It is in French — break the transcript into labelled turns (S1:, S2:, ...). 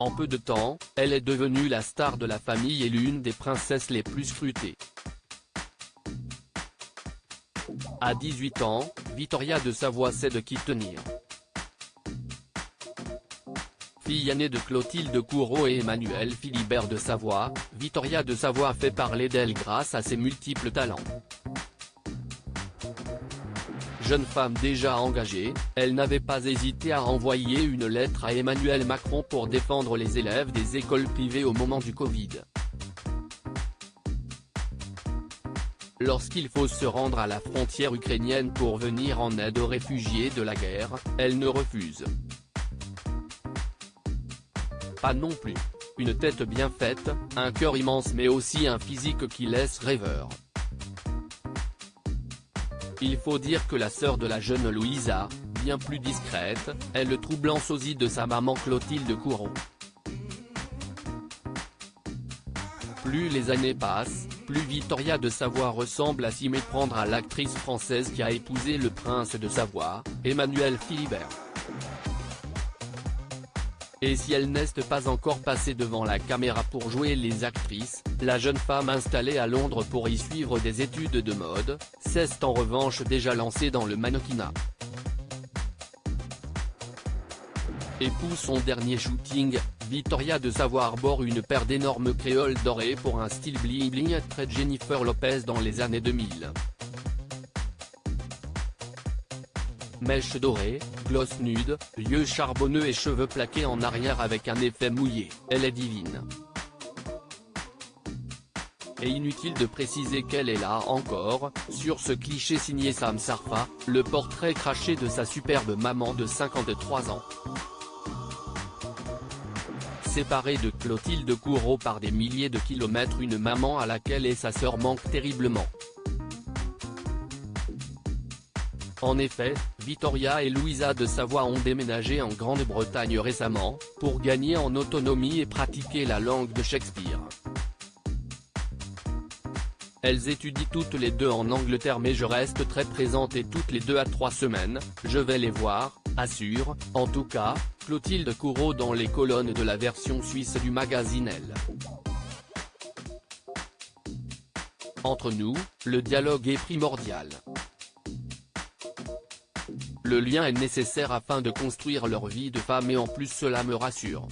S1: En peu de temps, elle est devenue la star de la famille et l'une des princesses les plus scrutées. À 18 ans, Victoria de Savoie sait de qui tenir. Fille aînée de Clotilde Courreau et Emmanuel Philibert de Savoie, Victoria de Savoie fait parler d'elle grâce à ses multiples talents. Jeune femme déjà engagée, elle n'avait pas hésité à envoyer une lettre à Emmanuel Macron pour défendre les élèves des écoles privées au moment du Covid. Lorsqu'il faut se rendre à la frontière ukrainienne pour venir en aide aux réfugiés de la guerre, elle ne refuse pas non plus. Une tête bien faite, un cœur immense mais aussi un physique qui laisse rêveur. Il faut dire que la sœur de la jeune Louisa, bien plus discrète, est le troublant sosie de sa maman Clotilde Courreau. Plus les années passent, plus Victoria de Savoie ressemble à s'y méprendre à l'actrice française qui a épousé le prince de Savoie, Emmanuel Philibert. Et si elle n'est pas encore passée devant la caméra pour jouer les actrices, la jeune femme installée à Londres pour y suivre des études de mode, s'est en revanche déjà lancée dans le mannequinat. Et pour son dernier shooting, Victoria de Savoie arbore une paire d'énormes créoles dorées pour un style bling bling très Jennifer Lopez dans les années 2000. Mèches dorées, gloss nude, yeux charbonneux et cheveux plaqués en arrière avec un effet mouillé, elle est divine. Et inutile de préciser qu'elle est là encore, sur ce cliché signé Sam Sarfa, le portrait craché de sa superbe maman de 53 ans. Séparée de Clotilde Courreau par des milliers de kilomètres, une maman à laquelle et sa sœur manquent terriblement. En effet, Victoria et Louisa de Savoie ont déménagé en Grande-Bretagne récemment, pour gagner en autonomie et pratiquer la langue de Shakespeare. Elles étudient toutes les deux en Angleterre mais je reste très présente et toutes les 2 à 3 semaines, je vais les voir, assure, en tout cas, Clotilde Courreau dans les colonnes de la version suisse du magazine Elle. Entre nous, le dialogue est primordial. Le lien est nécessaire afin de construire leur vie de femme et en plus cela me rassure.